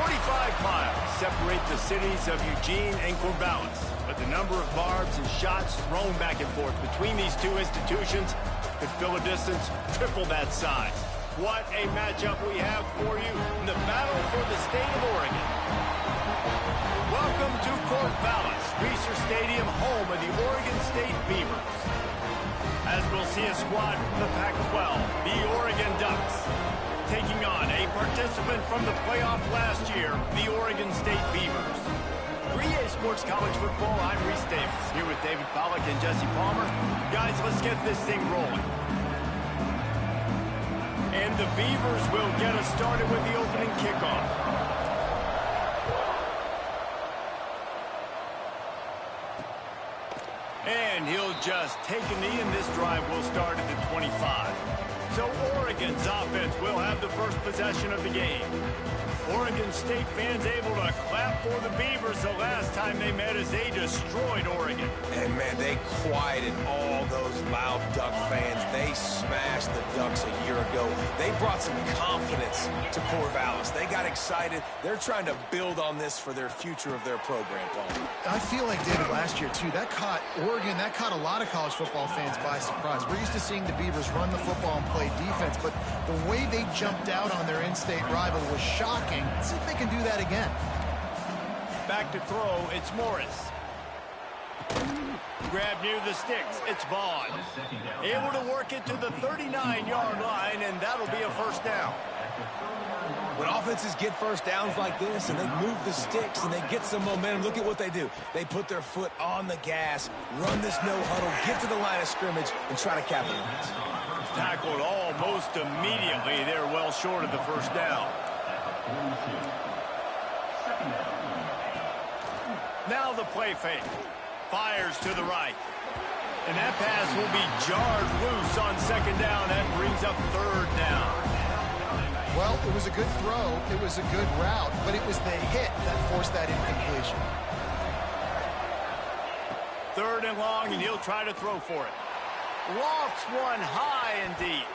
45 miles separate the cities of Eugene and Corvallis, but the number of barbs and shots thrown back and forth between these two institutions could fill a distance triple that size. What a matchup we have for you in the battle for the state of Oregon. Welcome to Corvallis, Reser Stadium, home of the Oregon State Beavers. As we'll see a squad from the Pac-12, the Oregon Ducks, taking on a participant from the playoff last year, the Oregon State Beavers. 3A Sports College Football, I'm Reese Davis, here with David Pollack and Jesse Palmer. Guys, let's get this thing rolling. And the Beavers will get us started with the opening kickoff. And he'll just take a knee, and this drive will start at the 25. So Oregon's offense will have the first possession of the game. Oregon State fans able to clap for the Beavers the last time they met as they destroyed Oregon. And, man, they quieted all those loud Duck fans. They smashed the Ducks a year ago. They brought some confidence to Corvallis. They got excited. They're trying to build on this for their future of their program, Paul. I feel like, David, last year, too, that caught Oregon, that caught a lot of college football fans by surprise. We're used to seeing the Beavers run the football and play defense, but the way they jumped out on their in-state rival was shocking. Let's see if they can do that again. Back to throw, it's Morris. Grab near the sticks, it's Vaughn. Able to work it to the 39-yard line, and that'll be a first down. When offenses get first downs like this and they move the sticks and they get some momentum, look at what they do. They put their foot on the gas, run this no huddle, get to the line of scrimmage, and try to capitalize. Tackled almost immediately. They're well short of the first down. Now the play fake. Fires to the right. And that pass will be jarred loose on second down. That brings up third down. Well, it was a good throw. It was a good route, but it was the hit that forced that incompletion. Third and long, and he'll try to throw for it. Lofts one high and deep.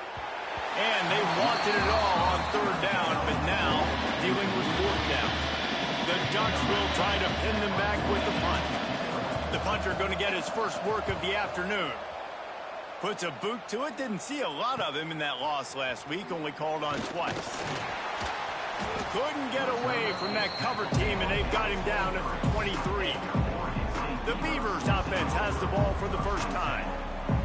And they wanted it all on third down, but now dealing with fourth down. The Ducks will try to pin them back with the punt. The punter going to get his first work of the afternoon. Puts a boot to it. Didn't see a lot of him in that loss last week. Only called on twice. Couldn't get away from that cover team, and they've got him down at the 23. The Beavers offense has the ball for the first time.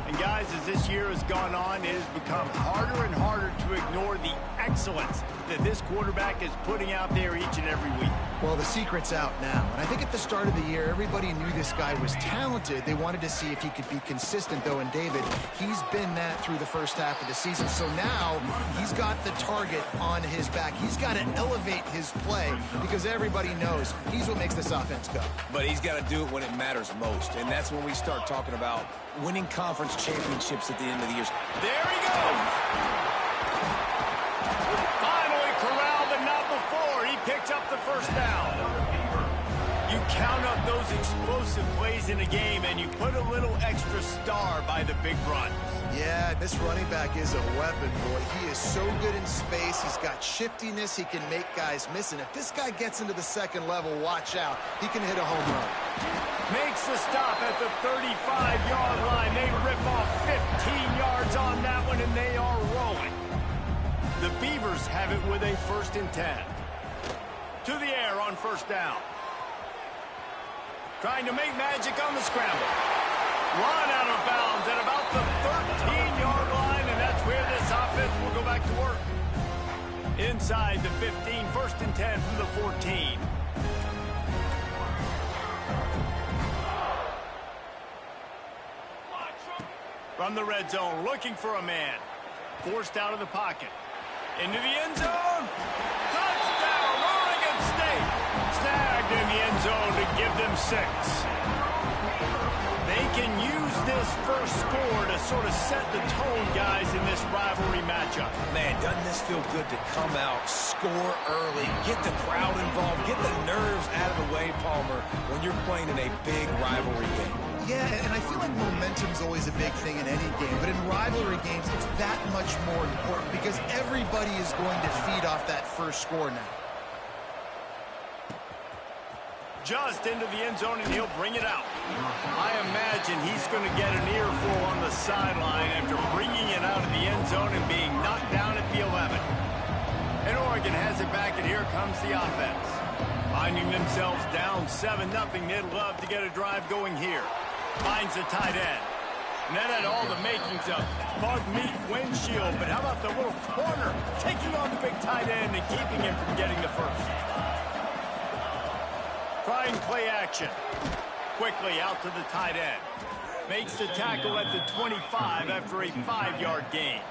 And guys, as this year has gone on, it has become harder and harder to ignore the excellence that this quarterback is putting out there each and every week. Well, the secret's out now. And I think at the start of the year, everybody knew this guy was talented. They wanted to see if he could be consistent, though. And David, he's been that through the first half of the season. So now he's got the target on his back. He's got to elevate his play because everybody knows he's what makes this offense go. But he's got to do it when it matters most. And that's when we start talking about winning conference championships at the end of the year. There he goes. Finally corralled, but not before. He picked up the first down. You count up those explosive plays in a game, and you put a little extra star by the big run. Yeah, this running back is a weapon, boy. He is so good in space. He's got shiftiness. He can make guys miss. And if this guy gets into the second level, watch out. He can hit a home run. Makes the stop at the 35-yard line. They rip off 15 yards on that one, and they are rolling. The Beavers have it with a 1st and 10. To the air on first down. Trying to make magic on the scramble. Run out of bounds at about the 13-yard line, and that's where this offense will go back to work. Inside the 15, 1st and 10 from the 14. From the red zone, looking for a man. Forced out of the pocket. Into the end zone. Touchdown, Oregon State. Snagged in the end zone to give them 6. They can use this first score to sort of set the tone, guys, in this rivalry matchup. Man, doesn't this feel good to come out, score early, get the crowd involved, get the nerves out of the way, Palmer, when you're playing in a big rivalry game. Yeah, and I feel like momentum's always a big thing in any game, but in rivalry games, it's that much more important because everybody is going to feed off that first score now. Just into the end zone, and he'll bring it out. I imagine he's going to get an earful on the sideline after bringing it out of the end zone and being knocked down at the 11. And Oregon has it back, and here comes the offense. Finding themselves down 7-0, they'd love to get a drive going here. Finds the tight end. And that had all the makings of bug meat windshield, but how about the little corner taking on the big tight end and keeping him from getting the first? Trying play action. Quickly out to the tight end. Makes the tackle at the 25 after a 5-yard gain.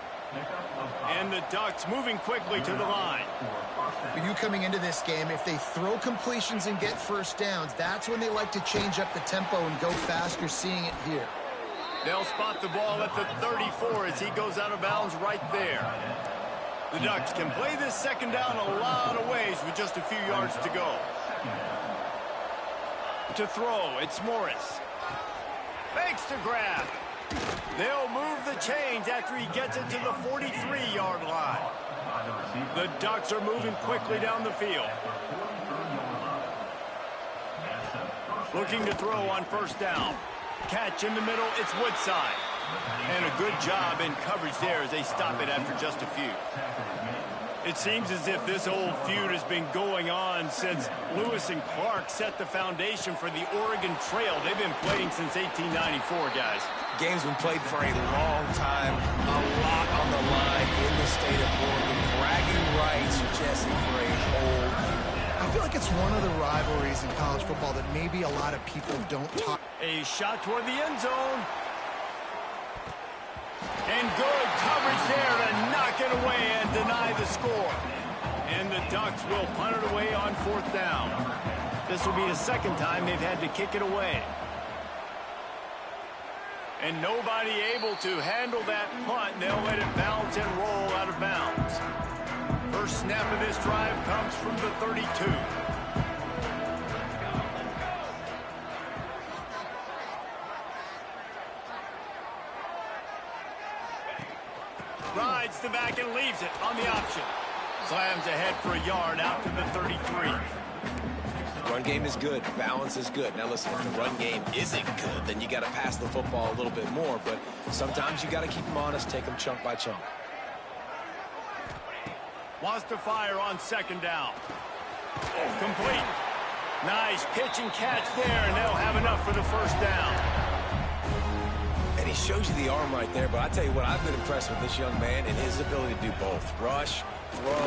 And the Ducks moving quickly to the line. For you coming into this game, if they throw completions and get first downs, that's when they like to change up the tempo and go fast. You're seeing it here. They'll spot the ball at the 34 as he goes out of bounds right there. The Ducks can play this second down a lot of ways with just a few yards to go. To throw, it's Morris. Makes the grab. They'll move the chains after he gets it to the 43-yard line. The Ducks are moving quickly down the field. Looking to throw on first down. Catch in the middle, it's Woodside. And a good job in coverage there as they stop it after just a few. It seems as if this old feud has been going on since Lewis and Clark set the foundation for the Oregon Trail. They've been playing since 1894, guys. Game's been played for a long time, a lot on the line in the state of Oregon. Bragging rights, Jesse, for a whole year. I feel like it's one of the rivalries in college football that maybe a lot of people don't talk. A shot toward the end zone. And good coverage there to knock it away and deny the score. And the Ducks will punt it away on fourth down. This will be the second time they've had to kick it away. And nobody able to handle that punt. They'll let it bounce and roll out of bounds. First snap of this drive comes from the 32. Rides the back and leaves it on the option. Slams ahead for a yard out to the 33. Run game is good. Balance is good. Now listen, if the run game isn't good, then you got to pass the football a little bit more. But sometimes you got to keep them honest, take them chunk by chunk. Wants to fire on second down. Complete. Nice pitch and catch there, and they'll have enough for the first down. And he shows you the arm right there, but I tell you what, I've been impressed with this young man and his ability to do both. Rush, throw,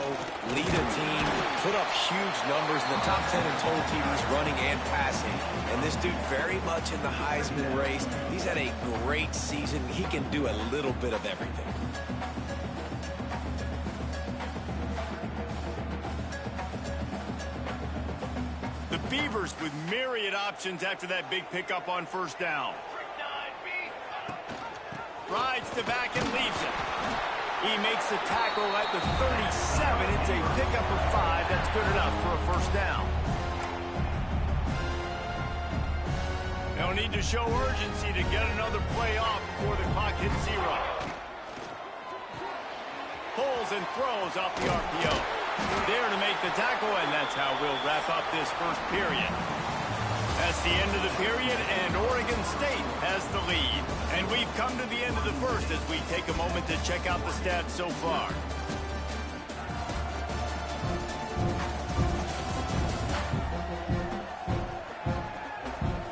lead a team, put up huge numbers in the top 10 in total TDs running and passing. And this dude very much in the Heisman race. He's had a great season. He can do a little bit of everything. The Beavers with myriad options after that big pickup on first down. Rides the back and leaves it. He makes the tackle at the 37. It's a pickup of 5. That's good enough for a first down. They'll need to show urgency to get another play off before the clock hits 0. Pulls and throws off the RPO. There to make the tackle, and that's how we'll wrap up this first period. That's the end of the period, and Oregon State has the lead. And we've come to the end of the first as we take a moment to check out the stats so far.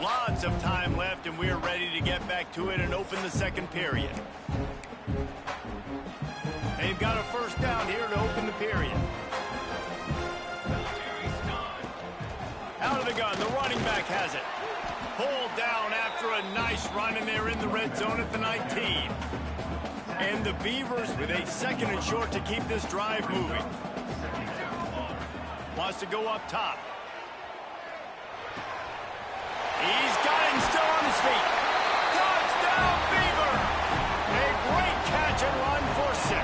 Lots of time left, and we're ready to get back to it and open the second period. They've got a first down here to open the period. Out of the gun, the running back has it. Pulled down after a nice run, and they're in the red zone at the 19. And the Beavers with a second and short to keep this drive moving. Wants to go up top. He's got him still on his feet. Touchdown, Beaver! A great catch and run for 6.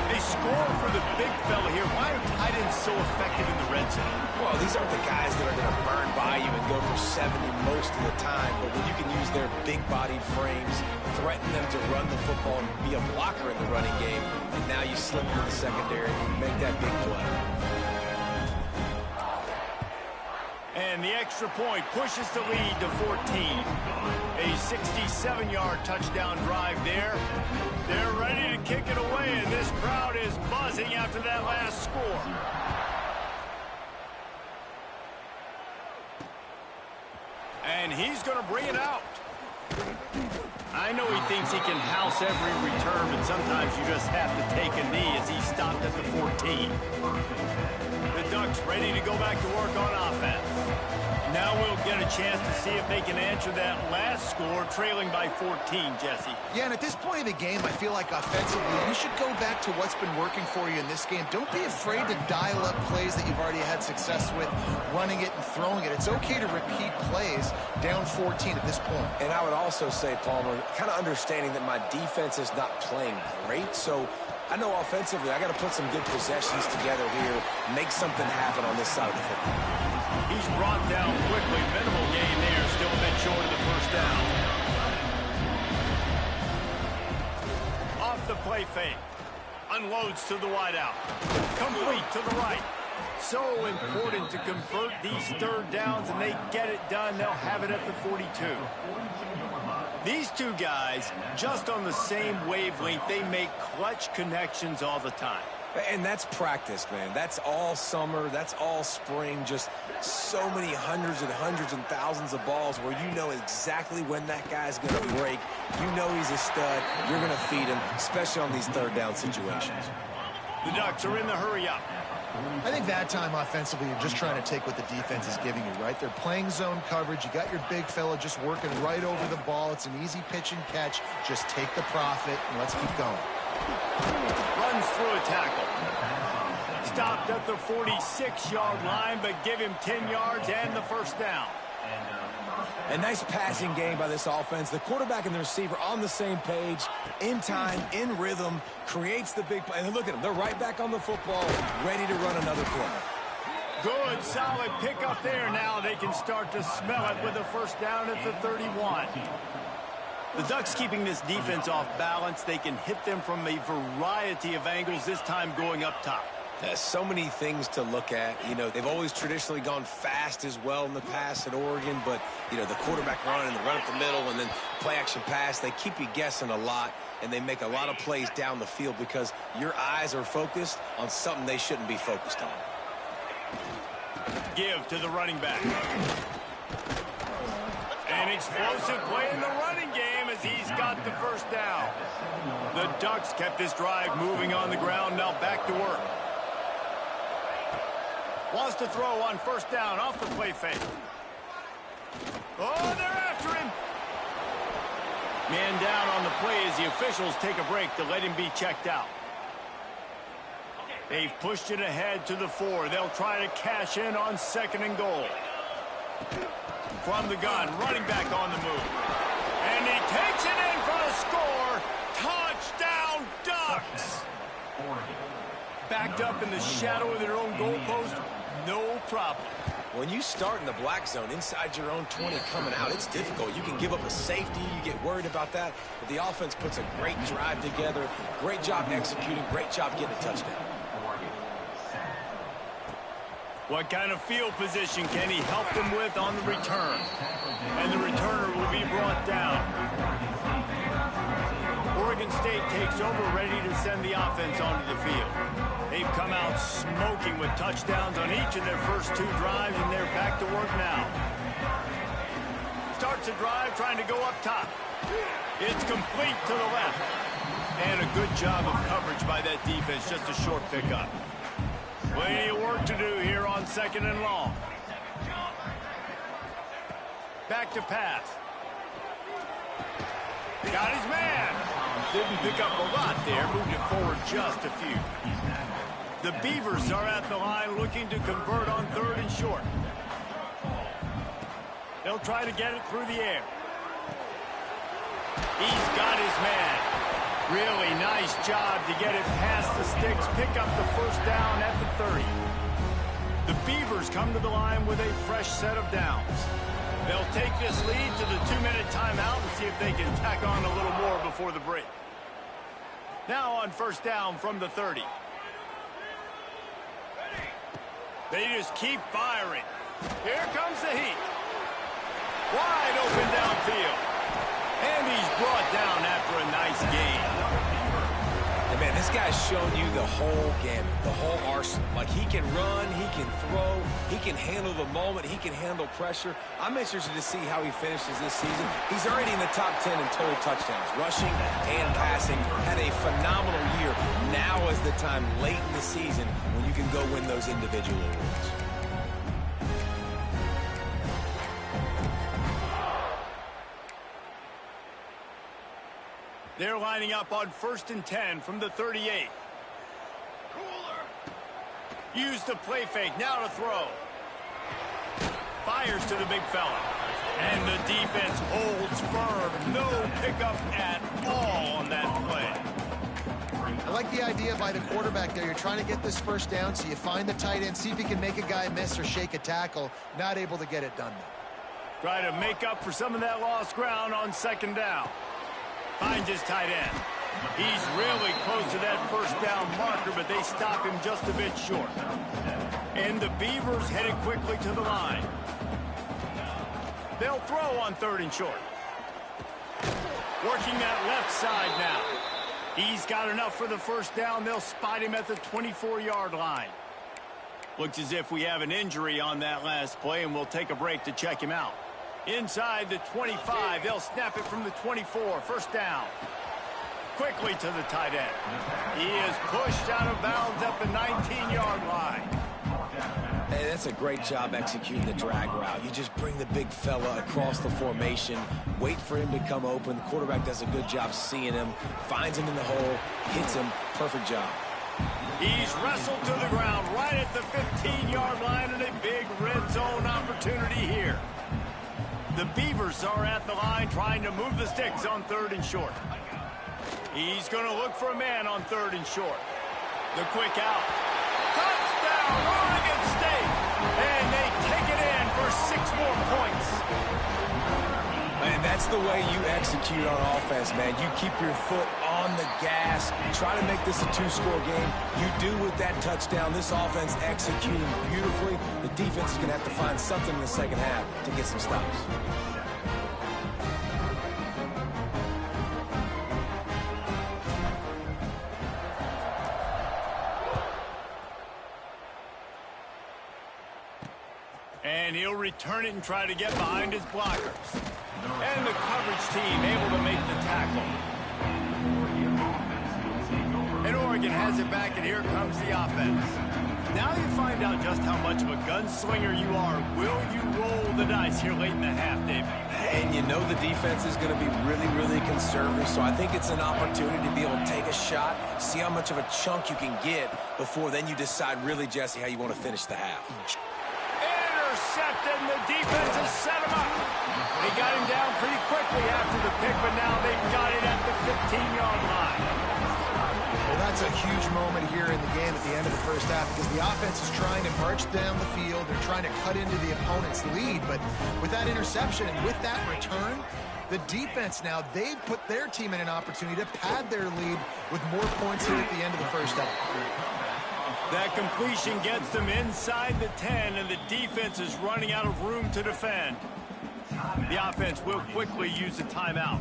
They score for the big fella here. Why are tight ends so effective in the red zone? Well, these aren't the guys that are going to burn by you and go for 70 most of the time, but when you can use their big-bodied frames, threaten them to run the football and be a blocker in the running game, and now you slip into the secondary and you make that big play. And the extra point pushes the lead to 14. A 67-yard touchdown drive there. They're ready to kick it away, and this crowd is buzzing after that last score. And he's going to bring it out. I know he thinks he can house every return, but sometimes you just have to take a knee as he stopped at the 14. The Ducks ready to go back to work on offense. Now we'll get a chance to see if they can answer that last score, trailing by 14, Jesse. Yeah, and at this point of the game, I feel like offensively, you should go back to what's been working for you in this game. Don't be afraid to dial up plays that you've already had success with, running it and throwing it. It's okay to repeat plays down 14 at this point. And I would also say, Palmer, kind of understanding that my defense is not playing great, so I know offensively I got to put some good possessions together here, make something happen on this side of the football. He's brought down quickly. Minimal gain there. Still a bit short of the first down. Off the play fake. Unloads to the wideout. Complete to the right. So important to convert these third downs, and they get it done. They'll have it at the 42. These two guys, just on the same wavelength, they make clutch connections all the time. And that's practice, man. That's all summer. That's all spring. Just so many hundreds and thousands of balls where you know exactly when that guy's going to break. You know he's a stud. You're going to feed him, especially on these third down situations. The Ducks are in the hurry up. I think that time offensively, you're just trying to take what the defense is giving you, right? They're playing zone coverage. You got your big fella just working right over the ball. It's an easy pitch and catch. Just take the profit and let's keep going. Runs through a tackle. Stopped at the 46-yard line, but give him 10 yards and the first down. A nice passing game by this offense. The quarterback and the receiver on the same page, in time, in rhythm, creates the big play. And look at them. They're right back on the football, ready to run another play. Good, solid pickup there. Now they can start to smell it with a first down at the 31. The Ducks keeping this defense off balance. They can hit them from a variety of angles, this time going up top. So many things to look at. You know, they've always traditionally gone fast as well in the past at Oregon, but, you know, the quarterback run and the run up the middle and then play-action pass, they keep you guessing a lot, and they make a lot of plays down the field because your eyes are focused on something they shouldn't be focused on. Give to the running back. An explosive play in the running game as he's got the first down. The Ducks kept this drive moving on the ground, now back to work. Wants to throw on first down off the play fake. Oh, they're after him. Man down on the play as the officials take a break to let him be checked out. They've pushed it ahead to the 4. They'll try to cash in on 2nd and goal. From the gun, running back on the move. And he takes it in for the score. Touchdown, Ducks! Backed up in the shadow of their own goalpost, no problem. When you start in the black zone inside your own 20 coming out, it's difficult. You can give up a safety. You get worried about that. But the offense puts a great drive together. Great job executing. Great job getting a touchdown. What kind of field position can he help them with on the return? And the returner will be brought down. Oregon State takes over, ready to send the offense onto the field. They've come out smoking with touchdowns on each of their first 2 drives, and they're back to work now. Starts a drive trying to go up top. It's complete to the left. And a good job of coverage by that defense, just a short pickup. Plenty of work to do here on 2nd and long. Back to pass. Got his man. Didn't pick up a lot there. Moved it forward just a few. The Beavers are at the line looking to convert on 3rd and short. They'll try to get it through the air. He's got his man. Really nice job to get it past the sticks, pick up the first down at the 30. The Beavers come to the line with a fresh set of downs. They'll take this lead to the 2-minute timeout and see if they can tack on a little more before the break. Now on first down from the 30. They just keep firing. Here comes the heat. Wide open downfield. And he's brought down after a nice gain. And man, this guy's shown you the whole gamut, the whole arsenal. Like, he can run, he can throw, he can handle the moment, he can handle pressure. I'm interested to see how he finishes this season. He's already in the top 10 in total touchdowns, rushing and passing. Had a phenomenal year. Now is the time late in the season when you can go win those individual awards. They're lining up on 1st and 10 from the 38. Use the play fake, now to throw. Fires to the big fella. And the defense holds firm. No pickup at all on that play. I like the idea by the quarterback there. You're trying to get this first down, so you find the tight end, see if he can make a guy miss or shake a tackle. Not able to get it done, though. Try to make up for some of that lost ground on 2nd down. Finds his tight end. He's really close to that first down marker, but they stop him just a bit short. And the Beavers headed quickly to the line. They'll throw on 3rd and short. Working that left side now. He's got enough for the first down. They'll spot him at the 24-yard line. Looks as if we have an injury on that last play, and we'll take a break to check him out. Inside the 25, they'll snap it from the 24. First down. Quickly to the tight end. He is pushed out of bounds at the 19-yard line. Hey, that's a great job executing the drag route. You just bring the big fella across the formation, wait for him to come open. The quarterback does a good job seeing him, finds him in the hole, hits him. Perfect job. He's wrestled to the ground right at the 15-yard line, and a big red zone opportunity here. The Beavers are at the line trying to move the sticks on 3rd and short. He's going to look for a man on 3rd and short. The quick out. Touchdown, Oregon State! And they take it in for 6 more points. Man, that's the way you execute on offense, man. You keep your foot on the gas. Try to make this a 2-score game. You do with that touchdown. This offense executing beautifully. The defense is going to have to find something in the second half to get some stops. And he'll return it and try to get behind his blockers. And the coverage team able to make the tackle. And Oregon has it back, and here comes the offense. Now you find out just how much of a gunslinger you are. Will you roll the dice here late in the half, David? And you know the defense is going to be really, really conservative, so I think it's an opportunity to be able to take a shot, see how much of a chunk you can get before then you decide really, Jesse, how you want to finish the half. Intercepted, and the defense has set him up. They got him down pretty quickly after the pick, but now they've got it at the 15-yard line. Well, that's a huge moment here in the game at the end of the first half, because the offense is trying to march down the field. They're trying to cut into the opponent's lead, but with that interception and with that return, the defense now, they've put their team in an opportunity to pad their lead with more points here at the end of the first half. That completion gets them inside the 10, and the defense is running out of room to defend. The offense will quickly use a timeout.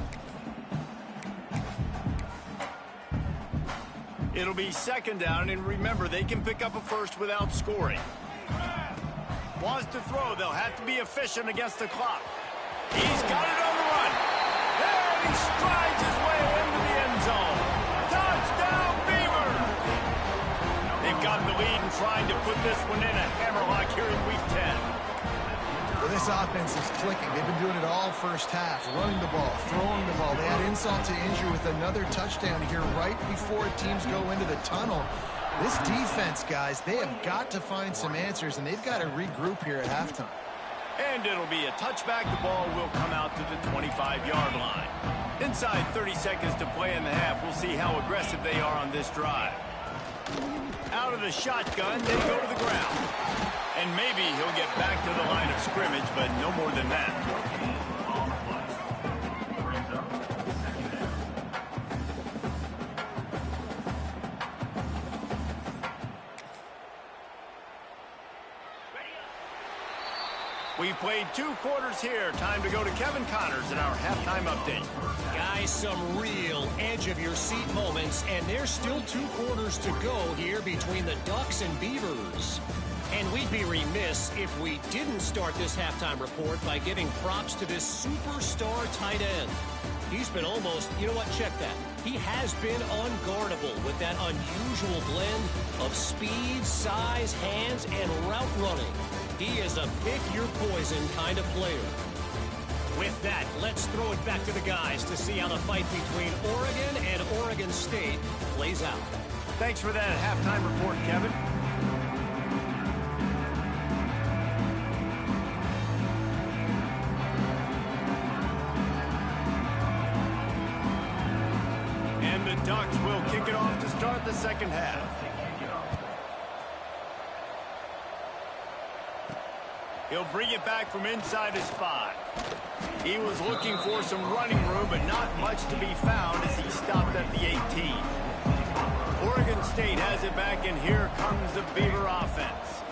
It'll be 2nd down, and remember, they can pick up a first without scoring. Wants to throw. They'll have to be efficient against the clock. He's got it on the run. And he strides his way into the end zone. Touchdown, Beavers! They've got the lead and trying to put this one in a hammerlock here in Week 10. Well, this offense is clicking. They've been doing it all first half, running the ball, throwing the ball. They had insult to injury with another touchdown here right before teams go into the tunnel. This defense, guys, they have got to find some answers, and they've got to regroup here at halftime. And it'll be a touchback. The ball will come out to the 25-yard line. Inside 30 seconds to play in the half. We'll see how aggressive they are on this drive. Out of the shotgun, they go to the ground. And maybe he'll get back to the line of scrimmage, but no more than that. We've played 2 quarters here. Time to go to Kevin Connors in our halftime update. Guys, some real edge-of-your-seat moments, and there's still 2 quarters to go here between the Ducks and Beavers. And we'd be remiss if we didn't start this halftime report by giving props to this superstar tight end. He's been almost, you know what, check that. He has been unguardable with that unusual blend of speed, size, hands, and route running. He is a pick-your-poison kind of player. With that, let's throw it back to the guys to see how the fight between Oregon and Oregon State plays out. Thanks for that halftime report, Kevin. And the Ducks will kick it off to start the second half. He'll bring it back from inside his 5. He was looking for some running room, but not much to be found as he stopped at the 18. Oregon State has it back, and here comes the Beaver offense.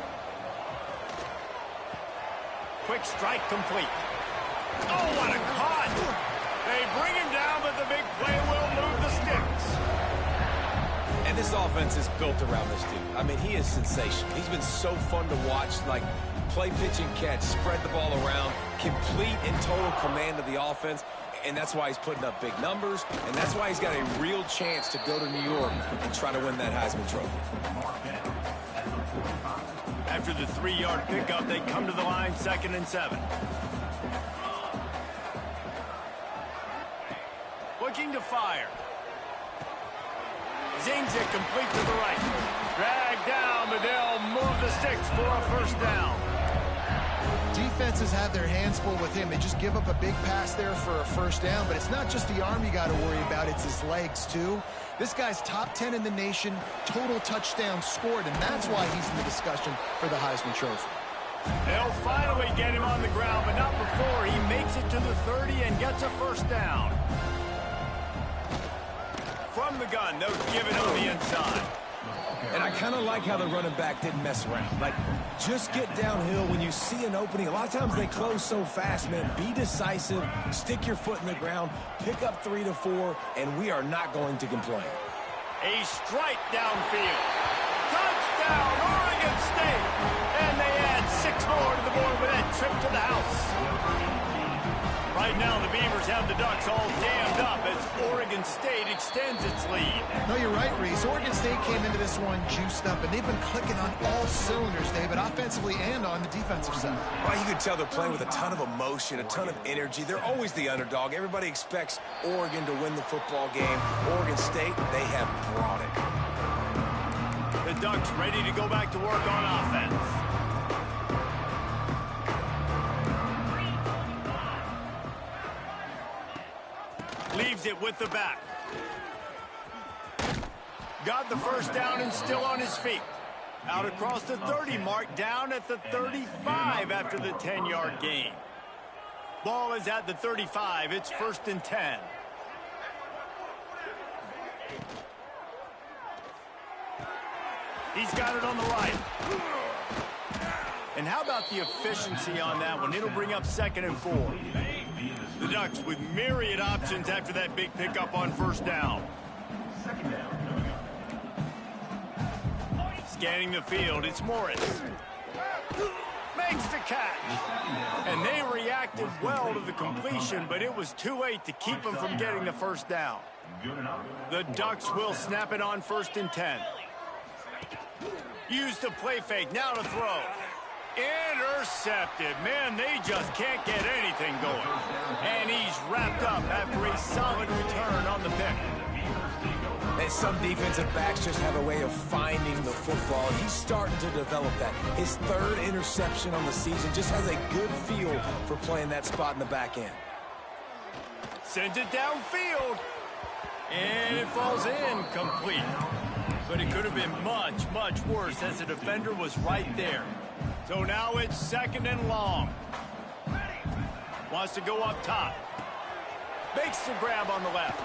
Quick strike complete. Oh, what a cut! They bring him down, but the big play will move the sticks. And this offense is built around this dude. I mean, he is sensational. He's been so fun to watch, like play, pitch, and catch, spread the ball around, complete and total command of the offense, and that's why he's putting up big numbers, and that's why he's got a real chance to go to New York and try to win that Heisman Trophy. After the 3-yard pickup, they come to the line, 2nd and 7. Looking to fire. Zings it complete to the right. Drag down, but they'll move the sticks for a first down. Defenses have their hands full with him. They just give up a big pass there for a first down, but it's not just the arm you got to worry about, it's his legs too. This guy's top 10 in the nation, total touchdowns scored, and that's why he's in the discussion for the Heisman Trophy. They'll finally get him on the ground, but not before he makes it to the 30 and gets a first down. From the gun, they'll give it on the inside. And I kind of like how the running back didn't mess around. Like, just get downhill when you see an opening. A lot of times they close so fast, man. Be decisive, stick your foot in the ground, pick up 3 to 4, and we are not going to complain. A strike downfield. Touchdown, Oregon State. And they add 6 more to the board with that trip to the house. Right now, the Beavers have the Ducks all dammed up as Oregon State extends its lead. No, you're right, Reese. Oregon State came into this one juiced up, and they've been clicking on all cylinders, David, offensively and on the defensive side. Well, you can tell they're playing with a ton of emotion, a ton of energy. They're always the underdog. Everybody expects Oregon to win the football game. Oregon State, they have brought it. The Ducks ready to go back to work on offense. Leaves it with the back. Got the first down and still on his feet. Out across the 30 mark, down at the 35 after the 10-yard gain. Ball is at the 35. It's 1st and 10. He's got it on the right. And how about the efficiency on that one? It'll bring up 2nd and 4. The Ducks with myriad options after that big pickup on first down. Scanning the field, it's Morris. Makes the catch. And they reacted well to the completion, but it was too late to keep them from getting the first down. The Ducks will snap it on 1st and 10. Use the play fake, now to throw. Intercepted. Man, they just can't get anything going. And he's wrapped up after a solid return on the pick. And some defensive backs just have a way of finding the football. He's starting to develop that. His 3rd interception on the season, just has a good feel for playing that spot in the back end. Sends it downfield. And it falls in complete. But it could have been much, much worse as the defender was right there. So now it's 2nd and long. Wants to go up top. Makes the grab on the left.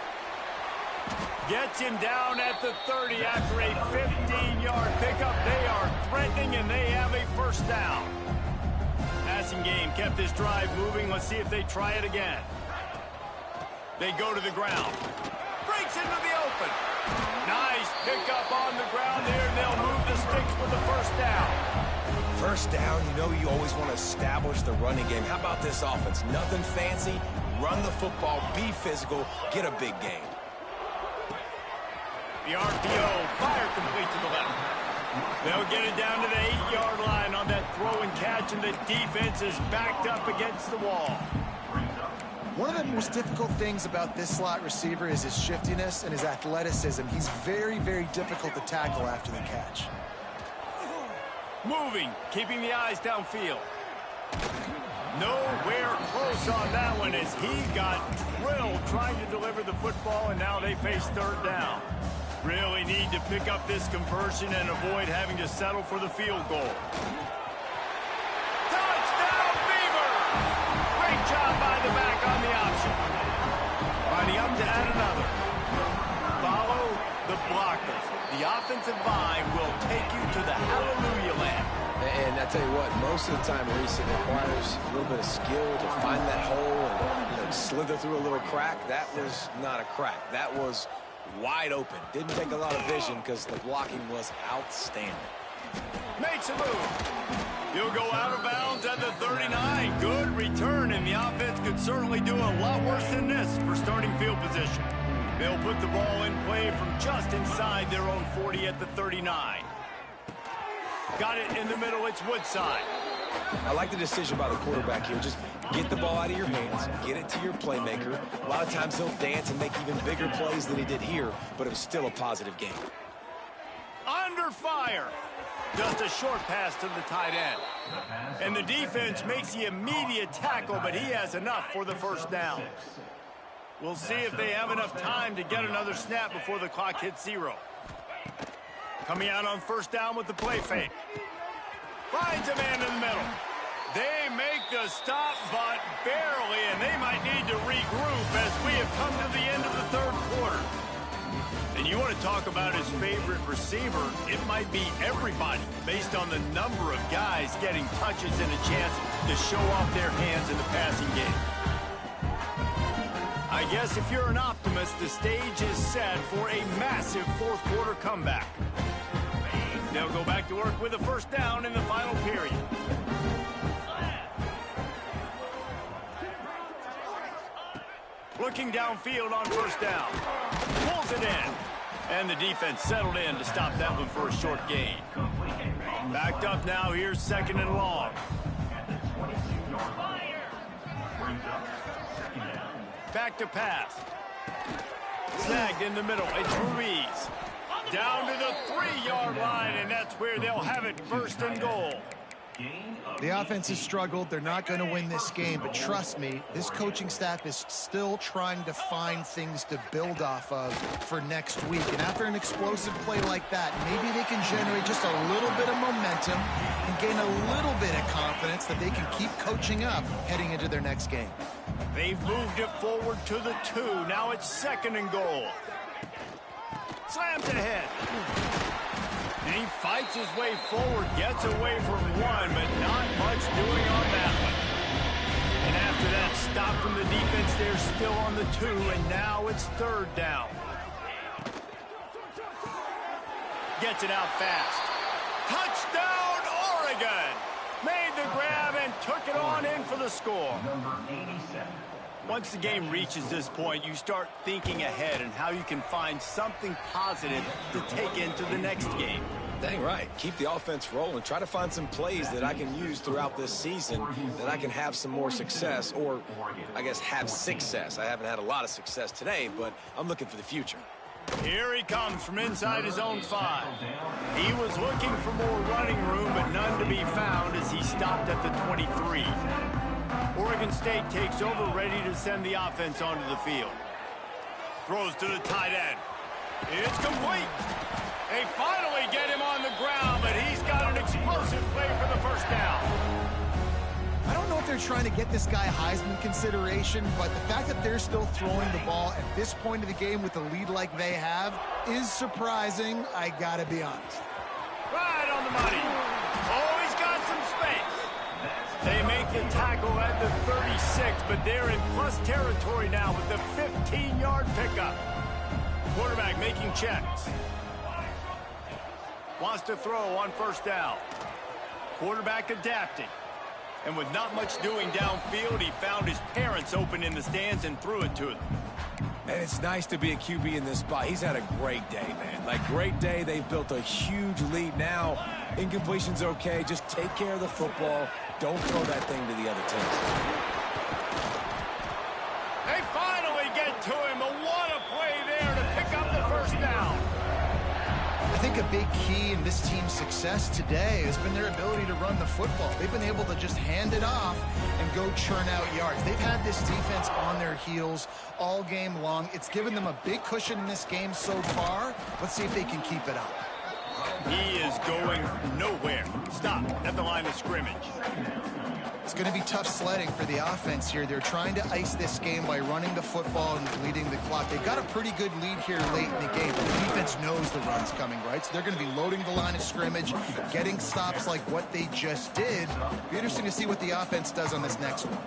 Gets him down at the 30 after a 15-yard pickup. They are threatening, and they have a first down. As passing game kept this drive moving. Let's see if they try it again. They go to the ground. Breaks into the open. Nice pickup on the ground there, and they'll move the sticks with the first down. First down, you know you always want to establish the running game. How about this offense? Nothing fancy. Run the football, be physical, get a big gain. The RPO, fire complete to the left. They'll get it down to the 8-yard line on that throw and catch, and the defense is backed up against the wall. One of the most difficult things about this slot receiver is his shiftiness and his athleticism. He's very, very difficult to tackle after the catch. Moving, keeping the eyes downfield. Nowhere close on that one as he got drilled trying to deliver the football, and now they face third down. Really need to pick up this conversion and avoid having to settle for the field goal. Touchdown, Beavers! Great job by the back on the option. Lining up to add another. Follow the blockers. The offensive line will take you to the hallelujah land. And I tell you what, most of the time, Reese, it requires a little bit of skill to find that hole and slither through a little crack. That was not a crack. That was wide open. Didn't take a lot of vision because the blocking was outstanding. Makes a move. He'll go out of bounds at the 39. Good return, and the offense could certainly do a lot worse than this for starting field position. They'll put the ball in play from just inside their own 40 at the 39. Got it in the middle. It's Woodside. I like the decision by the quarterback here. Just get the ball out of your hands, get it to your playmaker. A lot of times he'll dance and make even bigger plays than he did here, but it was still a positive game. Under fire. Just a short pass to the tight end. And the defense makes the immediate tackle, but he has enough for the first down. We'll see if they have enough time to get another snap before the clock hits 0. Coming out on first down with the play fake. Finds a man in the middle. They make the stop, but barely, and they might need to regroup as we have come to the end of the third quarter. And you want to talk about his favorite receiver, it might be everybody based on the number of guys getting touches and a chance to show off their hands in the passing game. I guess if you're an optimist, the stage is set for a massive fourth quarter comeback. They'll go back to work with a first down in the final period. Looking downfield on first down. Pulls it in. And the defense settled in to stop that one for a short gain. Backed up now. Here's second and long. Back to pass. Snagged in the middle. It's Ruiz. Down to the 3-yard line, and that's where they'll have it, first and goal. The offense has struggled. They're not going to win this game, but trust me, this coaching staff is still trying to find things to build off of for next week. And after an explosive play like that, maybe they can generate just a little bit of momentum and gain a little bit of confidence that they can keep coaching up heading into their next game. They've moved it forward to the 2. Now it's second and goal. Slams ahead. And he fights his way forward, gets away from one, but not much doing on that one. And after that stop from the defense, they're still on the 2, and now it's third down. Gets it out fast. Touchdown, Oregon! Made the grab and took it on in for the score. Once the game reaches this point, you start thinking ahead and how you can find something positive to take into the next game. Dang right. Keep the offense rolling. Try to find some plays that I can use throughout this season that I can have some more success, or I guess have success. I haven't had a lot of success today, but I'm looking for the future. Here he comes from inside his own 5. He was looking for more running room, but none to be found as he stopped at the 23. Oregon State takes over, ready to send the offense onto the field. Throws to the tight end. It's complete. They finally get him on the ground, but he's got an explosive play for the first down. I don't know if they're trying to get this guy Heisman consideration, but the fact that they're still throwing the ball at this point of the game with a lead like they have is surprising, I gotta be honest. Right on the money. Oh, he's got some space. They make the tackle at the 36, but they're in plus territory now with the 15-yard pickup. Quarterback making checks. Wants to throw on first down. Quarterback adapting. And with not much doing downfield, he found his parents open in the stands and threw it to them. And it's nice to be a QB in this spot. He's had a great day, man. Like, great day. They've built a huge lead now. Incompletion's okay. Just take care of the football. Don't throw that thing to the other team. They finally get to him. What a play there to pick up the first down. I think a big key in this team's success today has been their ability to run the football. They've been able to just hand it off and go churn out yards. They've had this defense on their heels all game long. It's given them a big cushion in this game so far. Let's see if they can keep it up. He is going nowhere. Stop at the line of scrimmage. It's going to be tough sledding for the offense here. They're trying to ice this game by running the football and bleeding the clock. They've got a pretty good lead here late in the game. The defense knows the run's coming, right? So they're going to be loading the line of scrimmage, getting stops like what they just did. Be interesting to see what the offense does on this next one.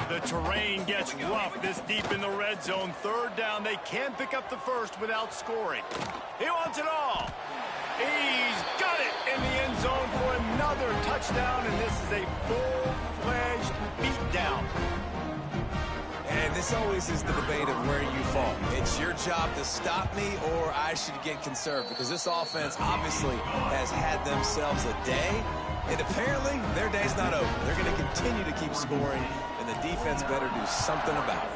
The terrain gets rough this deep in the red zone. Third down, they can't pick up the first without scoring. He wants it all. He's got it in the end zone for another touchdown, and this is a full-fledged beatdown. And this always is the debate of where you fall. It's your job to stop me, or I should get conserved, because this offense obviously has had themselves a day, and apparently their day's not over. They're going to continue to keep scoring, and the defense better do something about it.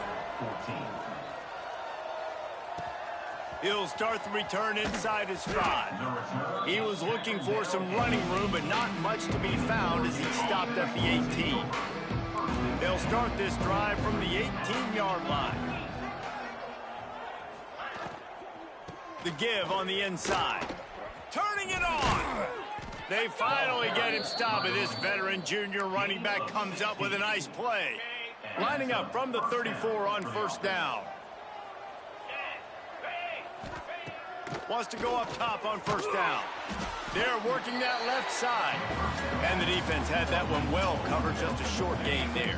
He'll start the return inside his 5. He was looking for some running room, but not much to be found as he stopped at the 18. They'll start this drive from the 18-yard line. The give on the inside. Turning it on! They finally get him stopped, and this veteran junior running back comes up with a nice play. Lining up from the 34 on first down. Wants to go up top on first down. They're working that left side. And the defense had that one well covered, just a short gain there.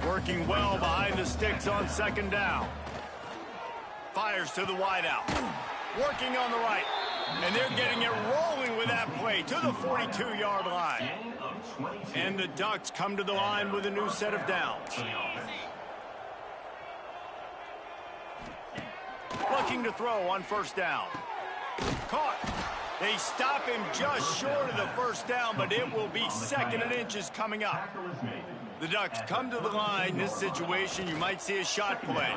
Working well behind the sticks on second down. Fires to the wideout. Working on the right. And they're getting it rolling with that play to the 42-yard line. And the Ducks come to the line with a new set of downs. Looking to throw on first down. Caught. They stop him just short of the first down, but it will be second and inches coming up. The Ducks come to the line. This situation, you might see a shot play.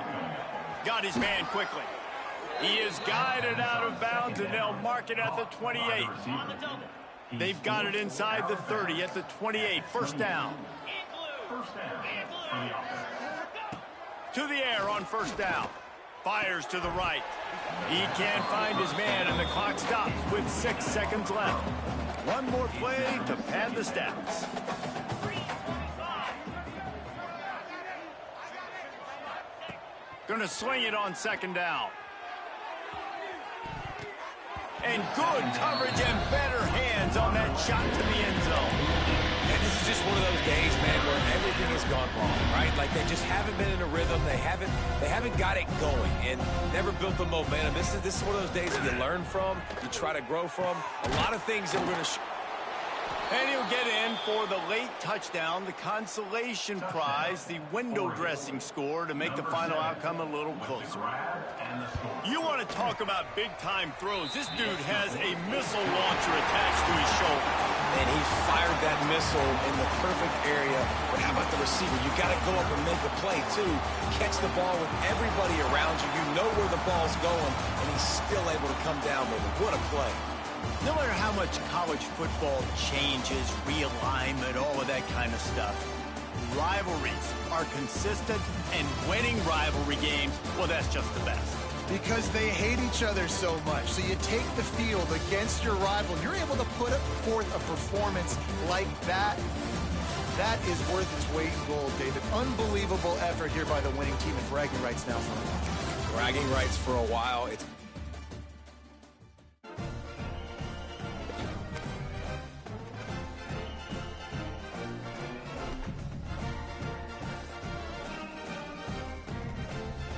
Got his man quickly. He is guided out of bounds, and they'll mark it at the 28. They've got it inside the 30 at the 28. First down. To the air on first down. Fires to the right. He can't find his man, and the clock stops with 6 seconds left. One more play to pad the stats. Going to swing it on second down. And good coverage and better hands on that shot to the end zone. And this is just one of those days, man, where everything has gone wrong, right? Like, they just haven't been in a rhythm. They haven't got it going and never built the momentum. This is one of those days that you learn from, you try to grow from. A lot of things that we're going to And he'll get in for the late touchdown, the consolation prize, the window dressing score to make the final outcome a little closer. You want to talk about big-time throws. This dude has a missile launcher attached to his shoulder. And he fired that missile in the perfect area. But how about the receiver? You got to go up and make a play, too. Catch the ball with everybody around you. You know where the ball's going, and he's still able to come down with it. What a play. No matter how much college football changes, realignment, all of that kind of stuff, rivalries are consistent, and winning rivalry games, well, that's just the best. Because they hate each other so much. So you take the field against your rival. You're able to put forth a performance like that. That is worth its weight in gold, David. Unbelievable effort here by the winning team, and bragging rights now for a while. Bragging rights for a while. It's